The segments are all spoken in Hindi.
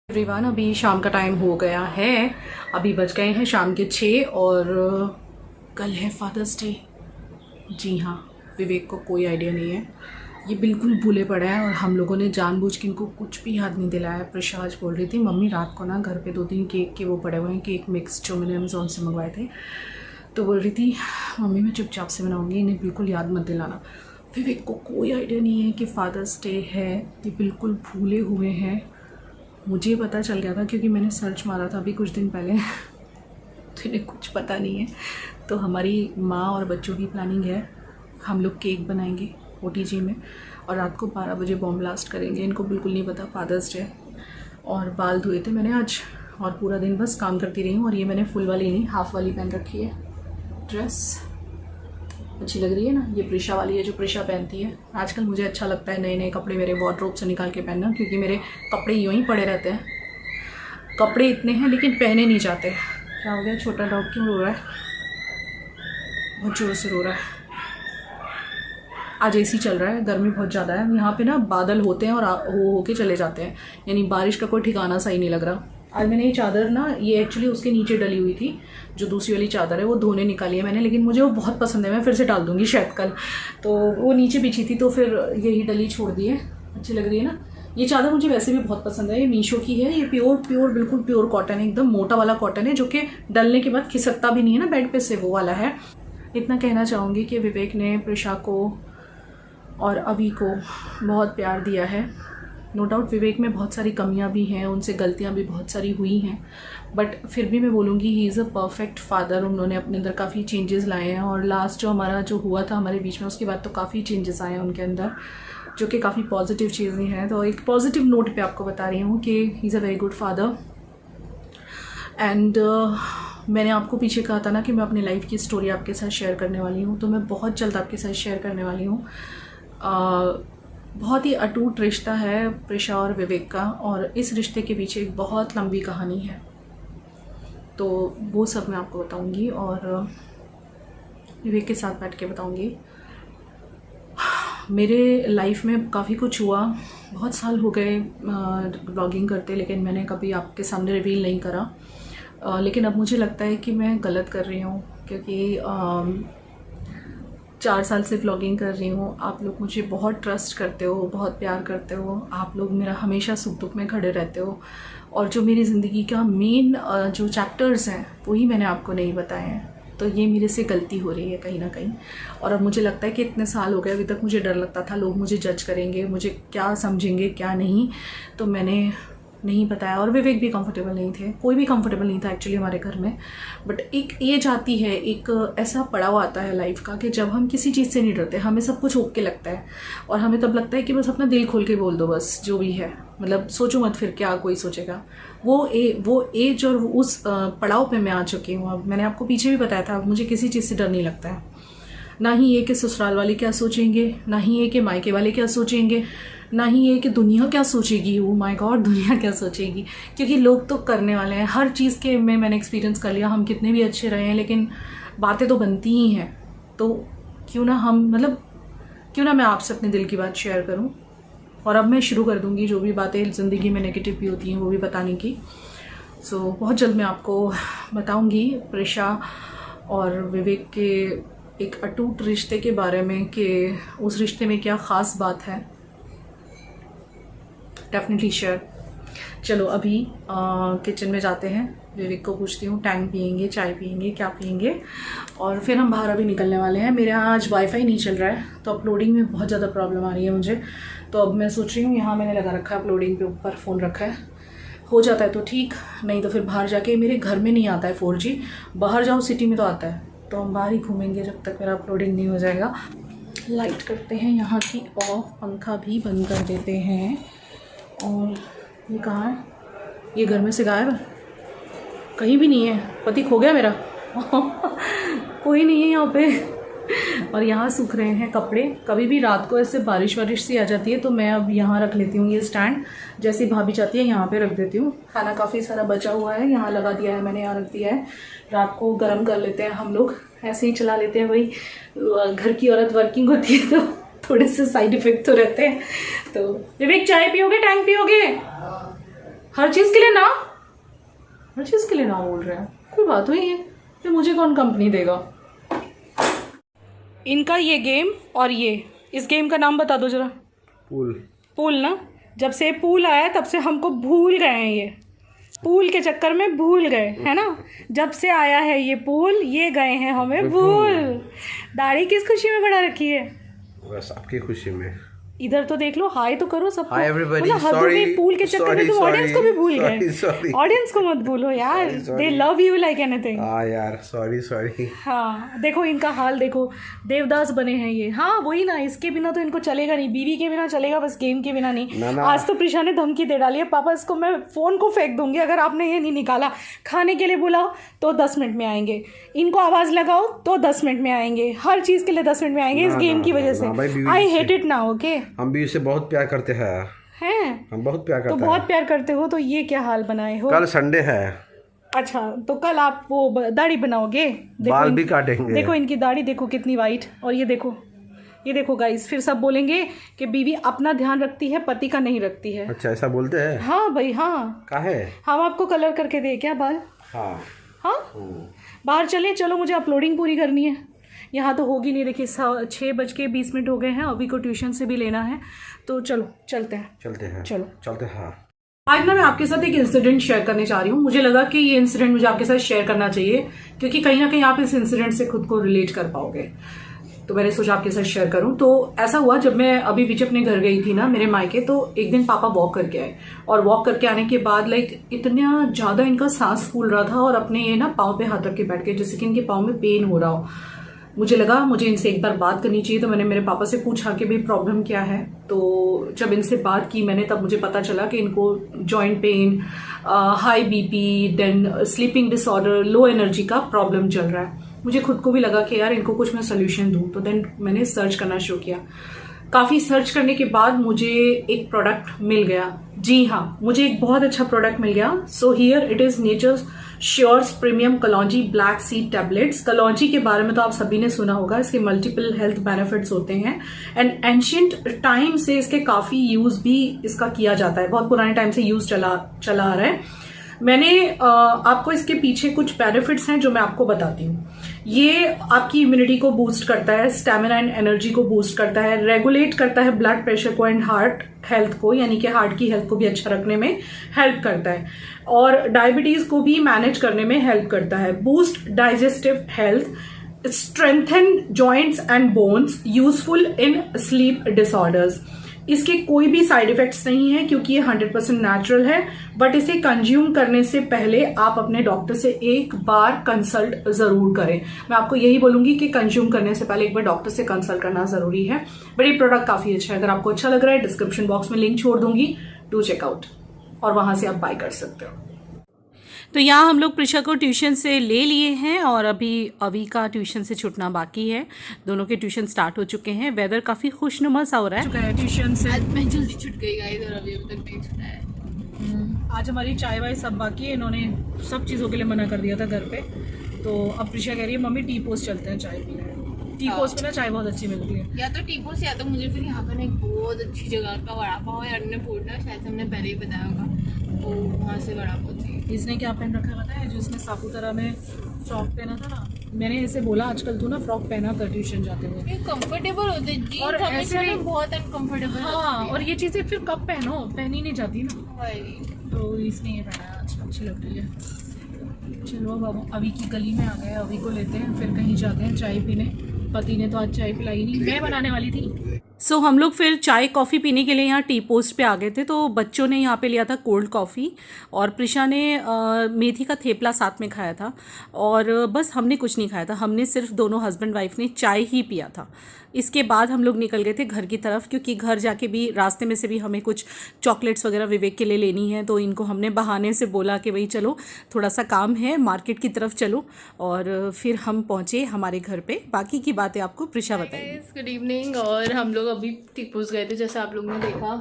एवरीवन, अभी शाम का टाइम हो गया है। अभी बज गए हैं शाम के 6 और कल है फादर्स डे। जी हाँ, विवेक को कोई आइडिया नहीं है, ये बिल्कुल भूले पड़े हैं और हम लोगों ने जानबूझ के इनको कुछ भी याद नहीं दिलाया। प्रशाज बोल रही थी मम्मी रात को ना घर पे 2-3 केक के वो पड़े हुए हैं, केक मिक्स जो मैंने अमेज़ॉन से मंगवाए थे, तो बोल रही थी मम्मी मैं चुपचाप से बनाऊँगी, इन्हें बिल्कुल याद मत दिलाना। विवेक को कोई आइडिया नहीं है कि फादर्स डे है, ये बिल्कुल भूले हुए हैं। मुझे पता चल गया था क्योंकि मैंने सर्च मारा था अभी कुछ दिन पहले तो इन्हें कुछ पता नहीं है। तो हमारी माँ और बच्चों की प्लानिंग है, हम लोग केक बनाएंगे OTG में और रात को 12 बजे बॉम्ब ब्लास्ट करेंगे। इनको बिल्कुल नहीं पता फादर्स डे। और बाल धोए थे मैंने आज और पूरा दिन बस काम करती रही हूँ। और ये मैंने फुल वाली नहीं हाफ़ वाली पहन रखी है ड्रेस, अच्छी लग रही है ना। ये प्रिशा वाली है जो प्रिशा पहनती है। आजकल मुझे अच्छा लगता है नए नए कपड़े मेरे वार्डरोब से निकाल के पहनना, क्योंकि मेरे कपड़े यूँ ही पड़े रहते हैं। कपड़े इतने हैं लेकिन पहने नहीं जाते। क्या हो गया, छोटा डॉग क्यों रो रहा है, बहुत ज़ोर से रो रहा है। आज AC चल रहा है, गर्मी बहुत ज़्यादा है यहाँ पे ना। बादल होते हैं और हो के चले जाते हैं, यानी बारिश का कोई ठिकाना सही नहीं लग रहा। आज मैंने ये चादर ना, ये एक्चुअली उसके नीचे डली हुई थी, जो दूसरी वाली चादर है वो धोने निकाली है मैंने, लेकिन मुझे वो बहुत पसंद है, मैं फिर से डाल दूँगी शायद कल। तो वो नीचे बिछी थी तो फिर यही डली छोड़ दी है। अच्छी लग रही है ना ये चादर, मुझे वैसे भी बहुत पसंद है। ये मीशो की है, ये प्योर बिल्कुल प्योर कॉटन है, एकदम मोटा वाला कॉटन है, जो कि डलने के बाद खिसकता भी नहीं है ना बेड पे से, वो वाला है। इतना कहना चाहूँगी कि विवेक ने प्रिशा को और अभी को बहुत प्यार दिया है। नो डाउट विवेक में बहुत सारी कमियां भी हैं, उनसे गलतियां भी बहुत सारी हुई हैं, बट फिर भी मैं बोलूँगी he is a perfect father. उन्होंने अपने अंदर काफ़ी चेंजेस लाए हैं और लास्ट जो हमारा जो हुआ था हमारे बीच में, उसके बाद तो काफ़ी चेंजेस आए हैं उनके अंदर, जो कि काफ़ी पॉजिटिव चीज़ें हैं। तो एक पॉजिटिव नोट पे आपको बता रही हूँ कि he is a very good father. And मैंने आपको पीछे कहा था ना कि मैं अपनी लाइफ की स्टोरी आपके साथ शेयर करने वाली हूँ, तो मैं बहुत जल्द आपके साथ शेयर करने वाली हूँ। बहुत ही अटूट रिश्ता है प्रिशा और विवेक का, और इस रिश्ते के पीछे एक बहुत लंबी कहानी है, तो वो सब मैं आपको बताऊंगी और विवेक के साथ बैठ के बताऊंगी। मेरे लाइफ में काफ़ी कुछ हुआ, बहुत साल हो गए ब्लॉगिंग करते, लेकिन मैंने कभी आपके सामने रिवील नहीं करा। लेकिन अब मुझे लगता है कि मैं गलत कर रही हूँ, क्योंकि 4 साल से व्लॉगिंग कर रही हूँ। आप लोग मुझे बहुत ट्रस्ट करते हो, बहुत प्यार करते हो, आप लोग मेरा हमेशा सुख दुख में खड़े रहते हो, और जो मेरी ज़िंदगी का मेन जो चैप्टर्स हैं वही मैंने आपको नहीं बताए हैं। तो ये मेरे से गलती हो रही है कहीं ना कहीं। और अब मुझे लगता है कि इतने साल हो गए, अभी तक मुझे डर लगता था लोग मुझे जज करेंगे, मुझे क्या समझेंगे क्या नहीं, तो मैंने नहीं बताया। और विवेक भी कंफर्टेबल नहीं थे, कोई भी कंफर्टेबल नहीं था एक्चुअली हमारे घर में। बट एक एज आती है, एक ऐसा पड़ाव आता है लाइफ का कि जब हम किसी चीज़ से नहीं डरते, हमें सब कुछ ओके लगता है, और हमें तब लगता है कि बस अपना दिल खोल के बोल दो, बस जो भी है, मतलब सोचो मत फिर क्या कोई सोचेगा। वो एज और उस पड़ाव पे मैं आ चुकी हूँ। अब मैंने आपको पीछे भी बताया था, मुझे किसी चीज़ से डर नहीं लगता है, ना ही ये कि ससुराल वाले क्या सोचेंगे, ना ही ये कि मायके वाले क्या सोचेंगे, ना ही ये कि दुनिया क्या सोचेगी। ओ माय गॉड, दुनिया क्या सोचेगी, क्योंकि लोग तो करने वाले हैं हर चीज़ के में। मैंने एक्सपीरियंस कर लिया, हम कितने भी अच्छे रहे हैं लेकिन बातें तो बनती ही हैं। तो क्यों ना मैं आपसे अपने दिल की बात शेयर करूं। और अब मैं शुरू कर दूंगी जो भी बातें ज़िंदगी में नेगेटिव भी होती हैं वो भी बताने की। सो बहुत जल्द मैं आपको बताऊंगी प्रिशा और विवेक के एक अटूट रिश्ते के बारे में, कि उस रिश्ते में क्या ख़ास बात है। Definitely share. चलो अभी किचन में जाते हैं, विवेक को पूछती हूँ टैंग पियेंगे, चाय पियेंगे, क्या पियेंगे, और फिर हम बाहर अभी निकलने वाले हैं। मेरे यहाँ आज वाईफाई नहीं चल रहा है, तो अपलोडिंग में बहुत ज़्यादा प्रॉब्लम आ रही है मुझे। तो अब मैं सोच रही हूँ, यहाँ मैंने लगा रखा है अपलोडिंग पे ऊपर फ़ोन रखा है, हो जाता है तो ठीक, नहीं तो फिर बाहर जाके, मेरे घर में नहीं आता है 4G, बाहर जाओ सिटी में तो आता है, तो हम बाहर ही घूमेंगे जब तक मेरा अपलोडिंग नहीं हो जाएगा। लाइट करते हैं यहाँ की ऑफ, पंखा भी बंद कर देते हैं। और ये कहाँ है, ये घर में से गायब है, कहीं भी नहीं है, पति खो गया मेरा कोई नहीं है यहाँ पे। और यहाँ सूख रहे हैं कपड़े। कभी भी रात को ऐसे बारिश वारिश सी आ जाती है तो मैं अब यहाँ रख लेती हूँ ये स्टैंड, जैसे भाभी चाहती है यहाँ पे रख देती हूँ। खाना काफ़ी सारा बचा हुआ है, यहाँ लगा दिया है मैंने, यहाँ रख दिया है। रात को गर्म कर लेते हैं हम लोग, ऐसे ही चला लेते हैं, वही घर की औरत वर्किंग होती है तो थोड़े से साइड इफ़ेक्ट तो रहते हैं। तो विवेक चाय पियोगे, टैंग पियोगे? हर चीज़ के लिए ना, हर चीज़ के लिए ना बोल रहे हैं। कोई बात हुई है कि मुझे कौन कंपनी देगा। इनका ये गेम और ये, इस गेम का नाम बता दो जरा। पूल ना, जब से पूल आया तब से हमको भूल गए हैं, ये पूल के चक्कर में भूल गए है ना। जब से आया है ये पूल, ये गए हैं हमें भूल। दाढ़ी किस खुशी में बढ़ा रखी है? बस आपकी खुशी में। इधर तो देख लो, हाय तो करो सबको। हाय एवरीबॉडी, सॉरी पूल के चक्कर में तुम ऑडियंस को भी भूल गए। ऑडियंस को मत भूलो यार, दे लव यू लाइक एनीथिंग। हाँ यार, सॉरी। हाँ देखो इनका हाल देखो, देवदास बने हैं ये। हाँ वही ना, इसके बिना तो इनको चलेगा नहीं, बीवी के बिना चलेगा, बस गेम के बिना नहीं। ना। आज तो प्रिशा ने धमकी दे डाली है, पापा इसको मैं फ़ोन को फेंक दूंगी अगर आपने ये नहीं निकाला। खाने के लिए बुलाओ तो 10 मिनट में आएंगे, इनको आवाज़ लगाओ तो 10 मिनट में आएंगे, हर चीज़ के लिए 10 मिनट में आएंगे इस गेम की वजह से। आई हेट इट ना। ओके, हम भी इससे बहुत प्यार करते हैं। हम बहुत प्यार करते हैं। तो बहुत प्यार करते हो तो ये क्या हाल बनाए हो? कल संडे है। अच्छा, तो कल आप वो दाढ़ी बनाओगे? बाल भी काटेंगे। देखो इनकी दाढ़ी देखो कितनी वाइट, और ये देखो गाइस, फिर सब बोलेंगे कि बीवी अपना ध्यान रखती है, पति का नहीं रखती है। अच्छा, ऐसा बोलते हैं? हाँ भाई हाँ। काहे? हम आपको कलर करके दे क्या बाल? हाँ। बाहर चलो, मुझे अपलोडिंग पूरी करनी है। यहाँ तो होगी नहीं, देखिए 6:20 हो गए हैं, अभी को ट्यूशन से भी लेना है, तो चलो चलते हैं। आज ना मैं आपके साथ एक इंसिडेंट शेयर करने जा रही हूँ। मुझे लगा कि ये इंसिडेंट मुझे आपके साथ शेयर करना चाहिए, क्योंकि कहीं ना कहीं आप इस इंसिडेंट से खुद को रिलेट कर पाओगे, तो मैंने सोचा आपके साथ शेयर करूं। तो ऐसा हुआ, जब मैं अभी बीच अपने घर गई थी ना, मेरे मायके, तो एक दिन पापा वॉक करके आए, और वॉक करके आने के बाद इतना ज्यादा इनका सांस फूल रहा था, और अपने ये ना पाँव पे हाथ रख के बैठ गए, जैसे कि इनके पाँव में पेन हो रहा हो। मुझे लगा मुझे इनसे एक बार बात करनी चाहिए, तो मैंने मेरे पापा से पूछा कि भाई प्रॉब्लम क्या है। तो जब इनसे बात की मैंने, तब मुझे पता चला कि इनको joint pain, high BP, then sleeping disorder, low energy का प्रॉब्लम चल रहा है। मुझे खुद को भी लगा कि यार इनको कुछ मैं सोल्यूशन दूं, तो देन मैंने सर्च करना शुरू किया। काफ़ी सर्च करने के बाद मुझे एक प्रोडक्ट मिल गया। जी हाँ, मुझे एक बहुत अच्छा प्रोडक्ट मिल गया। So here it is Nature's Sure's premium kalonji black seed tablets. कलौंजी के बारे में तो आप सभी ने सुना होगा, इसके मल्टीपल हेल्थ बेनिफिट्स होते हैं, एंड एंशियंट टाइम से इसके काफ़ी यूज भी इसका किया जाता है, बहुत पुराने टाइम से यूज चला आ रहा है। मैंने आपको इसके पीछे कुछ बेनिफिट्स हैं जो मैं आपको बताती हूँ। ये आपकी इम्यूनिटी को बूस्ट करता है, स्टैमिना एंड एनर्जी को बूस्ट करता है, रेगुलेट करता है ब्लड प्रेशर को एंड हार्ट हेल्थ को, यानी कि हार्ट की हेल्थ को भी अच्छा रखने में हेल्प करता है, और डायबिटीज को भी मैनेज करने में हेल्प करता है, boost digestive health, strengthen joints and bones, useful in sleep disorders. इसके कोई भी साइड इफेक्ट्स नहीं है, क्योंकि ये 100% नेचुरल है, बट इसे कंज्यूम करने से पहले आप अपने डॉक्टर से एक बार कंसल्ट जरूर करें। मैं आपको यही बोलूंगी कि कंज्यूम करने से पहले एक बार डॉक्टर से कंसल्ट करना जरूरी है। बट ये प्रोडक्ट काफी अच्छा है, अगर आपको अच्छा लग रहा है डिस्क्रिप्शन बॉक्स में लिंक छोड़ दूंगी, डू चेकआउट, और वहां से आप बाय कर सकते हो। तो यहाँ हम लोग प्रिशा को ट्यूशन से ले लिए हैं, और अभी का ट्यूशन से छूटना बाकी है। दोनों के ट्यूशन स्टार्ट हो चुके हैं। वेदर काफ़ी खुशनुमा सा हो रहा है ट्यूशन से। आज मैं जल्दी छूट गई गाइस, और अभी तक नहीं छूटा है। आज हमारी चाय वाय सब बाकी है, इन्होंने सब चीज़ों के लिए मना कर दिया था घर पे। तो अब प्रिशा कह रही है मम्मी टी पोस्ट चलते हैं चाय पीने। टी पोस्ट में ना चाय बहुत अच्छी मिलती है, या तो टी पोस्ट या तो मुझे फिर यहाँ पर एक बहुत अच्छी जगह का वड़ा पाव है, अन्नपूर्णा, शायद हमने पहले ही बताया होगा, तो वहाँ से वड़ा पाव चाहिए। इसने क्या पहन रखा है पता है? जो इसने सापूतारा में फ्रॉक पहना था ना, मैंने इसे बोला आजकल तू ना फ्रॉक पहना कर ट्यूशन जाते हुए, ये कंफर्टेबल होते हैं, और ऐसे ना बहुत अनकंफर्टेबल। हाँ, और ये चीज़ें फिर कब पहनी नहीं जाती ना, वही तो इसने ये पहना आज, अच्छी लग रही है। चलो अब अभी की गली में आ गए, अभी को लेते हैं, फिर कहीं जाते हैं चाय पीने। पति ने तो आज चाय पिलाई नहीं, मैं बनाने वाली थी। सो हम लोग फिर चाय कॉफ़ी पीने के लिए यहाँ टी पोस्ट पे आ गए थे। तो बच्चों ने यहाँ पे लिया था कोल्ड कॉफ़ी, और प्रिशा ने मेथी का थेपला साथ में खाया था, और बस हमने कुछ नहीं खाया था, हमने सिर्फ दोनों हस्बैंड वाइफ ने चाय ही पिया था। इसके बाद हम लोग निकल गए थे घर की तरफ, क्योंकि घर जाके भी रास्ते में से भी हमें कुछ चॉकलेट्स वगैरह विवेक के लिए लेनी है, तो इनको हमने बहाने से बोला कि भाई चलो थोड़ा सा काम है, मार्केट की तरफ चलो, और फिर हम पहुँचे हमारे घर पे। बाकी की बातें आपको प्रिशा बताएगी। गुड इवनिंग, और हम लोग अभी टिपूस गए थे, जैसे आप लोग ने देखा,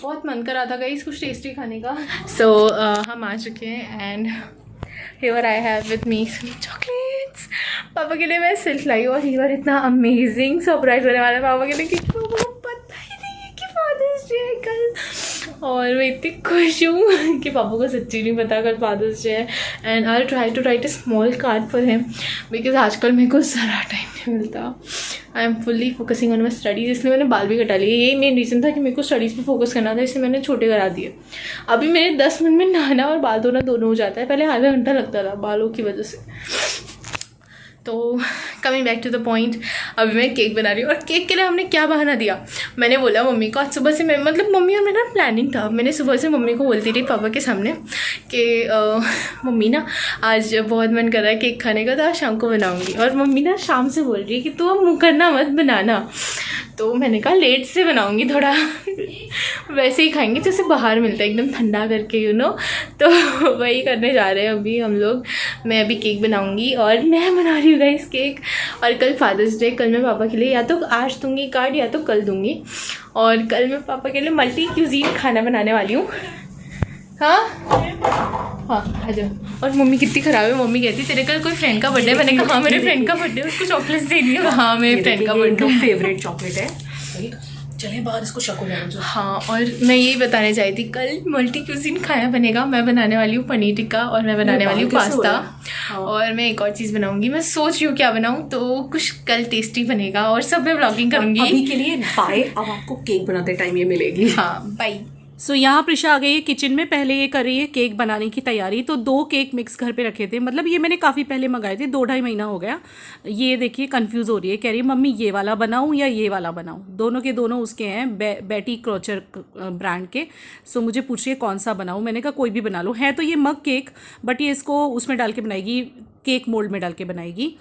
बहुत मन कर रहा था गाइस कुछ टेस्टी खाने का। सो हम आ चुके हैं, and here I have with me some chocolates. पापा के लिए मैं सिल्क लाई हूँ, और हियर इतना अमेजिंग सरप्राइज होने वाला है पापा के लिए, क्योंकि पापा को पता ही नहीं है कि फादर्स डे है कल। और मैं इतनी खुश हूँ कि पापा को सच्ची नहीं पता कल फादर्स डे है। And I try to write a small card for him because आजकल मेरे को ज़रा टाइम नहीं मिलता। I am fully focusing on my studies, इसलिए मैंने बाल भी कटा लिए। यही मेन रीज़न था कि मेरे को स्टडीज़ पे फोकस करना था, इसलिए मैंने छोटे करा दिए। अभी मेरे 10 मिनट में नहाना और बाल धोना दोनों हो जाता है, पहले आधा घंटा लगता था बालों की वजह से। तो coming back to the point, अभी मैं केक बना रही हूँ। और केक के लिए हमने क्या बहाना दिया, मैंने बोला मम्मी को आज सुबह से, मैं मतलब मम्मी और मेरा प्लानिंग था, मैंने सुबह से मम्मी को बोलती रही पापा के सामने कि मम्मी ना आज बहुत मन कर रहा है केक खाने का, तो आज शाम को बनाऊँगी। और मम्मी ना शाम से बोल रही है कि तू अब मुकरना मत बनाना। तो मैंने कहा लेट से बनाऊँगी, थोड़ा वैसे ही खाएंगे जैसे बाहर मिलता है एकदम ठंडा करके, यू नो। तो वही करने जा रहे हैं अभी हम लोग। मैं अभी केक बनाऊँगी और मैं बना रही हूँ गाइस केक। और कल फादर्स डे, कल मैं पापा के लिए या तो आज दूँगी कार्ड या तो कल दूँगी। और कल मैं पापा के लिए मल्टी क्यूजीन खाना बनाने वाली हूँ। हाँ आ जाओ। और मम्मी कितनी ख़राब है, मम्मी कहती तेरे कल कोई फ्रेंड का बर्थडे। मैंने कहा हाँ मेरे फ्रेंड का बर्थडे, उसको चॉकलेट्स देनी है। हाँ मेरे फ्रेंड का बर्थडे, फेवरेट चॉकलेट है। चले बाहर इसको शको लगा। हाँ, और मैं यही बताने चाही थी, कल मल्टी क्यूजीन खाना बनेगा। मैं बनाने वाली हूँ पनीर टिक्का और मैं बनाने वाली हूँ पास्ता। और मैं एक और चीज़ बनाऊंगी, मैं सोच रही हूँ क्या बनाऊँ, तो कुछ कल टेस्टी बनेगा और सब मैं व्लॉगिंग करूँगी। अभी के लिए बाय, अब आपको केक बनाते टाइम ये मिलेगी। हाँ बाय। सो यहाँ प्रिशा आ गई है किचन में, पहले ये कर रही है केक बनाने की तैयारी। तो 2 केक मिक्स घर पे रखे थे, मतलब ये मैंने काफ़ी पहले मंगाए थे, 2-2.5 महीना हो गया। ये देखिए कंफ्यूज हो रही है, कह रही है मम्मी ये वाला बनाऊँ या ये वाला बनाऊँ। दोनों के दोनों उसके हैं, बेटी क्रॉचर ब्रांड के। सो मुझे पूछ रही है कौन सा बनाऊँ, मैंने कहा कोई भी बना लो। है तो ये मग केक, बट ये इसको उसमें डाल के बनाएगी, केक मोल्ड में डाल के बनाएगी।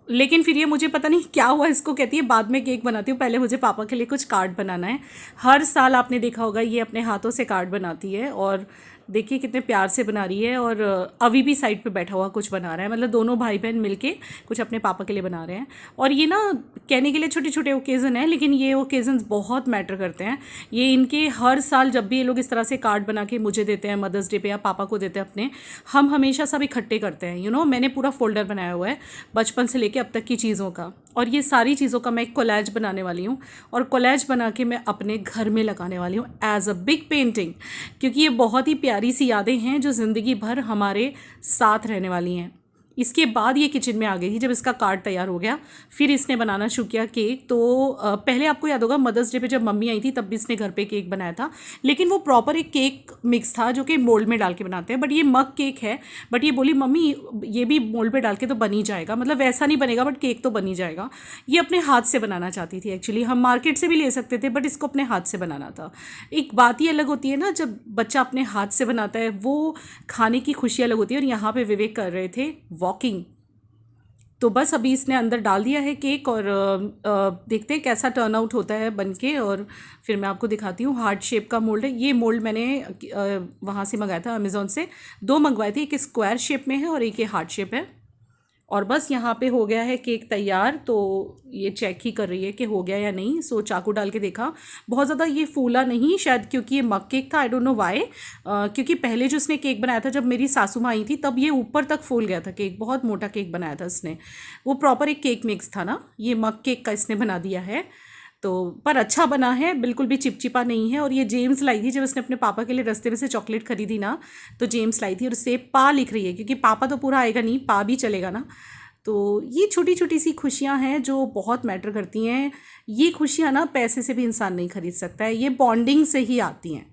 लेकिन फिर ये मुझे पता नहीं क्या हुआ, इसको कहती है बाद में केक बनाती हूँ, पहले मुझे पापा के लिए कुछ कार्ड बनाना है। हर साल आपने देखा होगा ये अपने हाथों से कार्ड बनाती है, और देखिए कितने प्यार से बना रही है। और अभी भी साइड पे बैठा हुआ कुछ बना रहा है, मतलब दोनों भाई बहन मिलके कुछ अपने पापा के लिए बना रहे हैं। और ये ना कहने के लिए छोटे छोटे ओकेज़न है, लेकिन ये ओकेज़न्स बहुत मैटर करते हैं। ये इनके हर साल जब भी ये लोग इस तरह से कार्ड बना के मुझे देते हैं मदर्स डे पे या पापा को देते हैं अपने, हम हमेशा सब इकट्ठे करते हैं। यू नो, मैंने पूरा फोल्डर बनाया हुआ है बचपन से लेके अब तक की चीज़ों का, और ये सारी चीज़ों का मैं एक कोलैज बनाने वाली हूँ। और कोलैज बना के मैं अपने घर में लगाने वाली हूँ एज अ बिग पेंटिंग, क्योंकि ये बहुत ही प्यारी सी यादें हैं जो ज़िंदगी भर हमारे साथ रहने वाली हैं। इसके बाद ये किचन में आ गई थी जब इसका कार्ड तैयार हो गया, फिर इसने बनाना शुरू किया केक। तो पहले आपको याद होगा मदर्स डे पे जब मम्मी आई थी तब भी इसने घर पे केक बनाया था, लेकिन वो प्रॉपर एक केक मिक्स था जो कि मोल्ड में डाल के बनाते हैं। बट ये मग केक है, बट ये बोली मम्मी ये भी मोल्ड में डाल के तो बन ही जाएगा, मतलब वैसा नहीं बनेगा बट केक तो बन ही जाएगा। ये अपने हाथ से बनाना चाहती थी एक्चुअली, हम मार्केट से भी ले सकते थे बट इसको अपने हाथ से बनाना था। एक बात ही अलग होती है ना, जब बच्चा अपने हाथ से बनाता है वो खाने की खुशी अलग होती है। और यहाँ पे विवेक कर रहे थे वॉकिंग, तो बस अभी इसने अंदर डाल दिया है केक, और देखते हैं कैसा टर्न आउट होता है बनके, और फिर मैं आपको दिखाती हूँ। हार्ट शेप का मोल्ड है, ये मोल्ड मैंने वहाँ से मंगाया था अमेज़ॉन से, 2 मंगवाए थे, एक स्क्वायर शेप में है और एक ये हार्ट शेप है। और बस यहाँ पे हो गया है केक तैयार, तो ये चेक ही कर रही है कि हो गया या नहीं। सो चाकू डाल के देखा, बहुत ज़्यादा ये फूला नहीं, शायद क्योंकि ये मग केक था, आई डोंट नो व्हाई। क्योंकि पहले जो उसने केक बनाया था जब मेरी सासू माँ आई थी तब ये ऊपर तक फूल गया था केक, बहुत मोटा केक बनाया था इसने, वो प्रॉपर एक केक मिक्स था ना। ये मग केक का इसने बना दिया है, तो पर अच्छा बना है, बिल्कुल भी चिपचिपा नहीं है। और ये जेम्स लाई थी जब उसने अपने पापा के लिए रास्ते में से चॉकलेट खरीदी ना, तो जेम्स लाई थी, और उससे पा लिख रही है क्योंकि पापा तो पूरा आएगा नहीं, पा भी चलेगा ना। तो ये छोटी छोटी सी खुशियाँ हैं जो बहुत मैटर करती हैं। ये खुशियाँ ना पैसे से भी इंसान नहीं खरीद सकता है, ये बॉन्डिंग से ही आती हैं।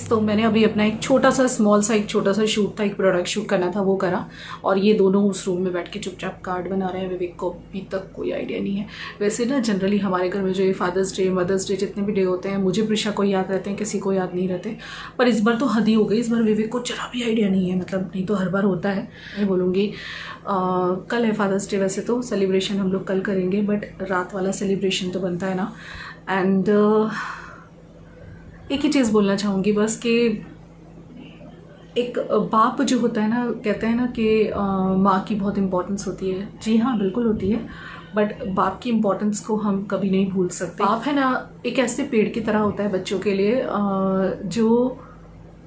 तो मैंने अभी अपना एक छोटा सा स्मॉल सा एक छोटा सा शूट था, एक प्रोडक्ट शूट करना था, वो करा। और ये दोनों उस रूम में बैठ के चुपचाप कार्ड बना रहे हैं। विवेक को अभी तक कोई आइडिया नहीं है। वैसे ना जनरली हमारे घर में जो ये फादर्स डे मदर्स डे जितने भी डे होते हैं, मुझे प्रिशा को याद रहते हैं, किसी को याद नहीं रहते। पर इस बार तो हद ही हो गई, इस बार विवेक को जरा भी आइडिया नहीं है, मतलब नहीं तो हर बार होता है। मैं बोलूँगी कल है फादर्स डे, वैसे तो सेलिब्रेशन हम लोग कल करेंगे, बट रात वाला सेलिब्रेशन तो बनता है ना। एंड एक ही चीज़ बोलना चाहूँगी बस कि एक बाप जो होता है ना, कहते हैं ना कि माँ की बहुत इम्पोर्टेंस होती है। जी हाँ, बिल्कुल होती है, बट बाप की इम्पोर्टेंस को हम कभी नहीं भूल सकते। बाप है ना एक ऐसे पेड़ की तरह होता है बच्चों के लिए, जो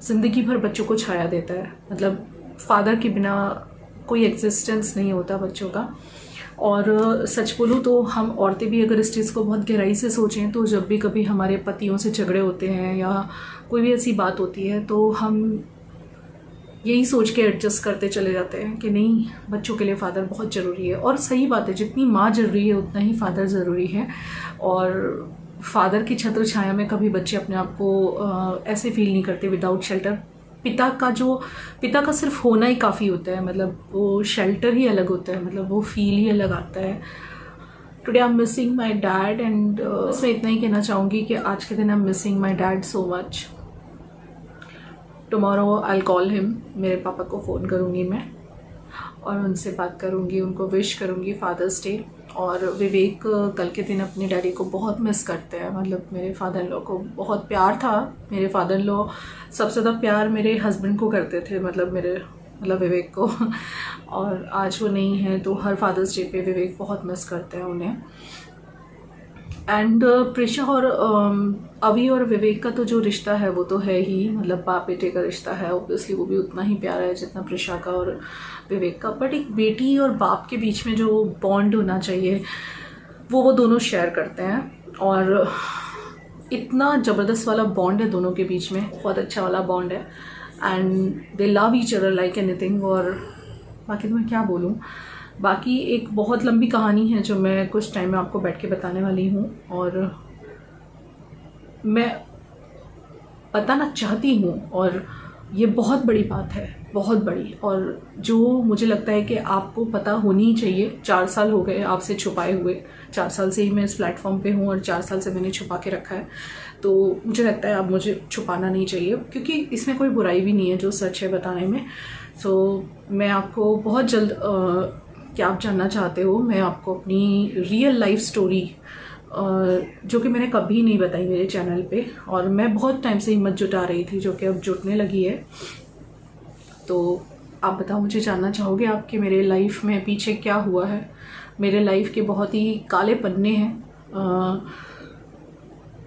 ज़िंदगी भर बच्चों को छाया देता है। मतलब फादर के बिना कोई एग्जिस्टेंस नहीं होता बच्चों का। और सच बोलूँ तो हम औरतें भी अगर इस चीज़ को बहुत गहराई से सोचें तो जब भी कभी हमारे पतियों से झगड़े होते हैं या कोई भी ऐसी बात होती है तो हम यही सोच के एडजस्ट करते चले जाते हैं कि नहीं, बच्चों के लिए फ़ादर बहुत ज़रूरी है। और सही बात है, जितनी माँ ज़रूरी है उतना ही फ़ादर ज़रूरी है। और फादर की छत्र छाया में कभी बच्चे अपने आप को ऐसे फील नहीं करते विदाउट शेल्टर। पिता का सिर्फ होना ही काफ़ी होता है, मतलब वो शेल्टर ही अलग होता है, मतलब वो फील ही अलग आता है। Today I am missing my dad and बस मैं इतना ही कहना चाहूँगी कि आज के दिन I am missing my dad so much. Tomorrow I will call him, मेरे पापा को फ़ोन करूँगी मैं और उनसे बात करूँगी, उनको विश करूँगी फादर्स डे। और विवेक कल के दिन अपने डैडी को बहुत मिस करते हैं, मतलब मेरे फादर इन लॉ को बहुत प्यार था। मेरे फादर इन लॉ सबसे ज़्यादा प्यार मेरे हस्बैंड को करते थे, मतलब विवेक को। और आज वो नहीं है तो हर फादर्स डे पे विवेक बहुत मिस करते हैं उन्हें। एंड प्रिशा और अभी और विवेक का तो जो रिश्ता है वो तो है ही, मतलब बाप बेटे का रिश्ता है, ऑब्वियसली वो भी उतना ही प्यारा है जितना प्रिशा का और विवेक का। बट एक बेटी और बाप के बीच में जो बॉन्ड होना चाहिए वो दोनों शेयर करते हैं और इतना ज़बरदस्त वाला बॉन्ड है दोनों के बीच में, बहुत अच्छा वाला बॉन्ड है। And they love each other like anything. और बाकी तो मैं क्या बोलूँ, बाकी एक बहुत लंबी कहानी है जो मैं कुछ टाइम में आपको बैठ के बताने वाली हूँ और मैं बताना चाहती हूँ। और ये बहुत बड़ी बात है, बहुत बड़ी, और जो मुझे लगता है कि आपको पता होनी चाहिए। 4 साल हो गए आपसे छुपाए हुए, 4 साल से ही मैं इस प्लेटफॉर्म पे हूँ और 4 साल से मैंने छुपा के रखा है। तो मुझे लगता है अब मुझे छुपाना नहीं चाहिए क्योंकि इसमें कोई बुराई भी नहीं है जो सच है बताने में। सो मैं आपको बहुत जल्द क्या आप जानना चाहते हो, मैं आपको अपनी रियल लाइफ स्टोरी जो कि मैंने कभी नहीं बताई मेरे चैनल पे और मैं बहुत टाइम से हिम्मत जुटा रही थी जो कि अब जुटने लगी है। तो आप बताओ, मुझे जानना चाहोगे आपके मेरे लाइफ में पीछे क्या हुआ है। मेरे लाइफ के बहुत ही काले पन्ने हैं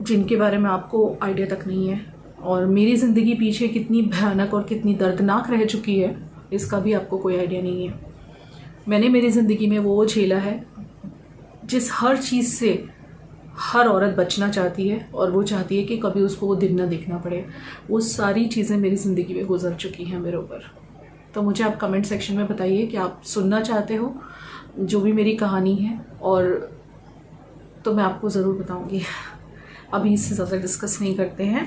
जिनके बारे में आपको आइडिया तक नहीं है, और मेरी ज़िंदगी पीछे कितनी भयानक और कितनी दर्दनाक रह चुकी है इसका भी आपको कोई आइडिया नहीं है। मैंने मेरी ज़िंदगी में वो झेला है जिस हर चीज़ से हर औरत बचना चाहती है और वो चाहती है कि कभी उसको वो दिन ना देखना पड़े। वो सारी चीज़ें मेरी ज़िंदगी में गुजर चुकी हैं मेरे ऊपर। तो मुझे आप कमेंट सेक्शन में बताइए कि आप सुनना चाहते हो जो भी मेरी कहानी है, और तो मैं आपको ज़रूर बताऊंगी। अभी इससे ज़्यादा डिस्कस नहीं करते हैं,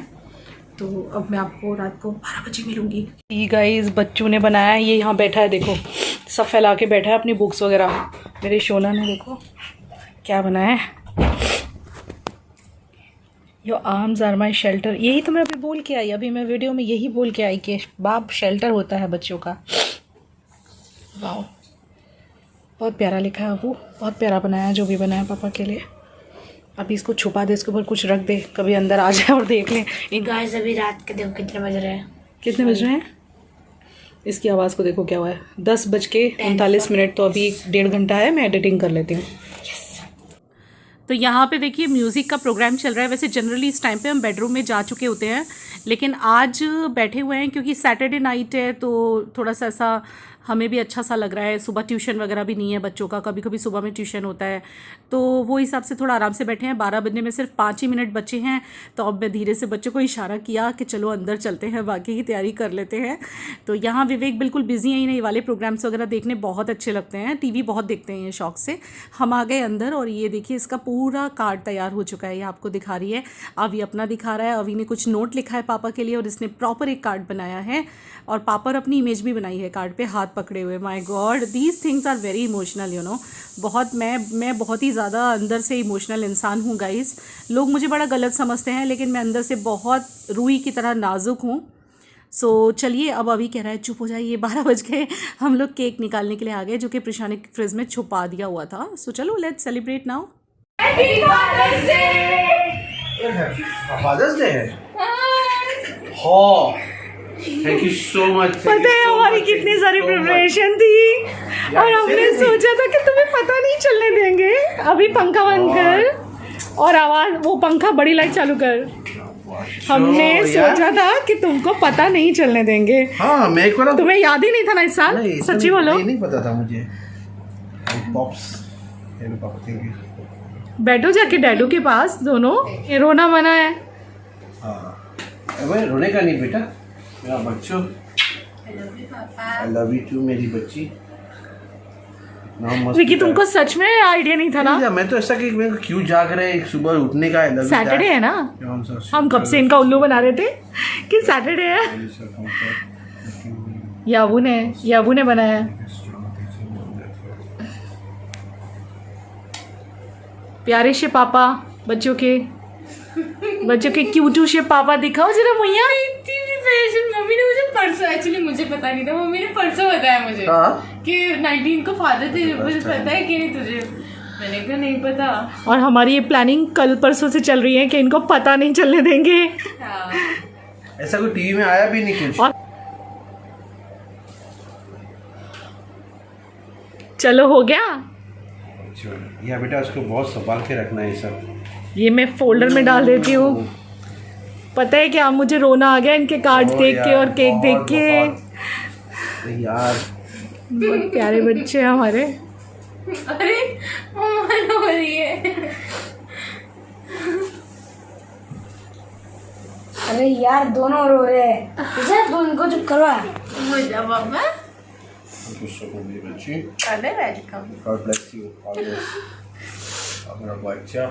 तो अब मैं आपको रात को 12 बजे मिलूंगी। ये गाइस बच्चों ने बनाया है, ये यहाँ बैठा है, देखो सब फैला के बैठा है अपनी बुक्स वगैरह। मेरे शोना ने देखो क्या बनाया है, your arms are my shelter. यही तो मैं अभी बोल के आई, अभी मैं वीडियो में यही बोल के आई कि बाप शेल्टर होता है बच्चों का। वाह, बहुत प्यारा लिखा है, वो बहुत प्यारा बनाया जो भी बनाया पापा के लिए। अभी इसको छुपा दे, इसके ऊपर कुछ रख दे, कभी अंदर आ जाए और देख लें। गाइस अभी रात के देखो कितने बज रहे हैं, कितने बज रहे हैं, इसकी आवाज़ को देखो क्या हुआ है। 10:39। तो अभी 1.5 घंटा है, मैं एडिटिंग कर लेती हूँ। तो यहाँ पे देखिए म्यूज़िक का प्रोग्राम चल रहा है। वैसे जनरली इस टाइम पे हम बेडरूम में जा चुके होते हैं, लेकिन आज बैठे हुए हैं क्योंकि सैटरडे नाइट है तो थोड़ा सा ऐसा हमें भी अच्छा सा लग रहा है। सुबह ट्यूशन वगैरह भी नहीं है बच्चों का, कभी कभी सुबह में ट्यूशन होता है, तो वो हिसाब से थोड़ा आराम से बैठे हैं। 12 बजने में सिर्फ 5 ही मिनट बचे हैं, तो अब मैं धीरे से बच्चों को इशारा किया कि चलो अंदर चलते हैं, बाकी की तैयारी कर लेते हैं। तो यहाँ विवेक बिल्कुल बिजी है, इन्हें ये वाले प्रोग्राम्स वगैरह देखने बहुत अच्छे लगते हैं, टीवी बहुत देखते हैं ये शौक से। हम आ गए अंदर और ये देखिए इसका पूरा कार्ड तैयार हो चुका है, ये आपको दिखा रही है। अभी अपना दिखा रहा है, अभी ने कुछ नोट लिखा है पापा के लिए और इसने प्रॉपर एक कार्ड बनाया है, और पापा और अपनी इमेज भी बनाई है कार्ड पे हाथ पकड़े हुए। My god, these things are very emotional, you know. बहुत मैं बहुत ही ज़्यादा अंदर से इमोशनल इंसान हूँ गाइस। लोग मुझे बड़ा गलत समझते हैं, लेकिन मैं अंदर से बहुत रूई की तरह नाजुक हूँ। सो चलिए, अब अभी कह रहा है चुप हो जाइए, 12 बज गए। हम लोग केक निकालने के लिए आ गए जो कि प्रिशा ने फ्रिज में छुपा दिया हुआ था। सो चलो let's celebrate now. Happy father's day. Father's day है। हाँ, थैंक यू सो मच। पता है हमारी कितनी सारी प्रिपरेशन थी और हमने सोचा था कि तुम्हें पता नहीं चलने देंगे। अभी पंखा बंद कर और आवाज, वो पंखा बड़ी लाइट चालू कर। हमने सोचा था कि तुमको पता नहीं चलने देंगे। हाँ, मैं तुम्हें याद ही नहीं था ना इस साल? सच्ची बोलो। नहीं पता था मुझे। पॉप्स पापा थैंक यू। बैठो जाके डैडू के पास दोनों। ये रोना मना है। हाँ अबे रोने का नहीं बेटा, मेरा बच्चों। आई लव यू टू मेरी बच्ची। विकी तुमको सच में आइडिया नहीं था ना? मैं तो ऐसा कि मेरे को क्यों जाग रहे हैं सुबह उठने का। सैटरडे है ना, हम कब से इनका उल्लू बना रहे थे कि सैटरडे है। याबू ने बनाया। प्यारे से पापा, बच्चों के क्यूटू से पापा दिखाओ जरा मैया। मम्मी ने मुझे परसों, एक्चुअली मुझे पता नहीं था, मम्मी ने परसों बताया मुझे कि 19 को फादर डे। मुझे पता है कि नहीं तुझे? मैंने कहा नहीं पता। और हमारी ये प्लानिंग कल परसों से चल रही है कि इनको पता नहीं चलने देंगे। हाँ। ऐसा कोई टीवी में आया भी नहीं कुछ। और चलो हो गया। या बेटा उसको बहुत संभाल के रखना है सब। ये मैं फोल्डर में डाल देती हूँ। पता है क्या, मुझे रोना आ गया इनके कार्ड देख के और केक देख के। यार बहुत प्यारे बच्चे हैं हमारे। अरे मम्मा रो रही है। अरे यार दोनों रो रहे हैं। तुम उनको चुप करवा। मुझे बाबा बच्ची अरे welcome. God bless you always मेरा बच्चा।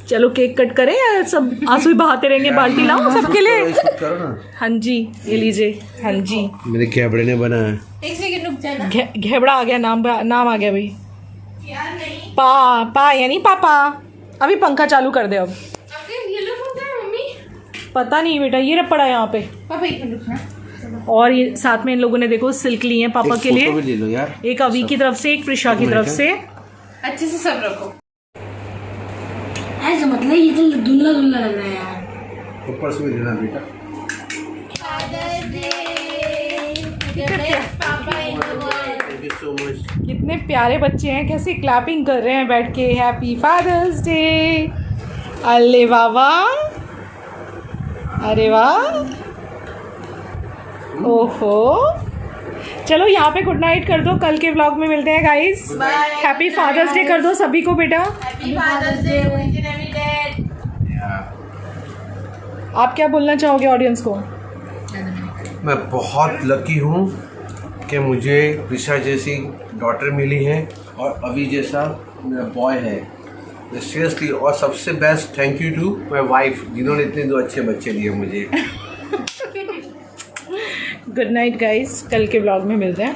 चलो केक कट करें या सब आंसू ही बहाते रहेंगे? बाल्टी लाओ सबके लिए। करो ना। हाँ जी ये लीजिए। हाँ जी मेरे घेबड़े ने बना है। एक सेकंड रुक जाना। घेबड़ा आ गया, नाम आ गया भाई। यार नहीं, पा यानी पापा। अभी पंखा चालू कर दे अब। ये लोग होता है मम्मी। पता नहीं बेटा, ये रख पड़ा यहाँ पे। पापा एक मिनट रुकना। और ये साथ में इन लोगों ने देखो सिल्क लिए हैं पापा के लिए। फोटो भी ले लो यार। एक अवी की तरफ से, एक प्रिशा की तरफ से। अच्छे से सब रखो। ऐसा मतलब ये तो धुंधला लग रहा है यार। ऊपर से भी लेना बेटा। Thank you so much. कितने प्यारे बच्चे हैं, कैसे क्लैपिंग कर रहे हैं बैठ के। Happy father's day. अरे बाबा, अरे वाह, ओहो। चलो यहाँ पे गुड नाइट कर दो, कल के व्लॉग में मिलते हैं गाइस। हैप्पी फादर्स डे कर दो सभी को बेटा। Happy father's day every dad. आप क्या बोलना चाहोगे ऑडियंस को? मैं बहुत लकी हूँ कि मुझे प्रिशा जैसी डॉटर मिली है और अभी जैसा मेरा बॉय है। सीरियसली, और सबसे best thank you to my wife जिन्होंने इतने 2 अच्छे बच्चे दिए मुझे। गुड नाइट गाइस, कल के व्लॉग में मिलते हैं।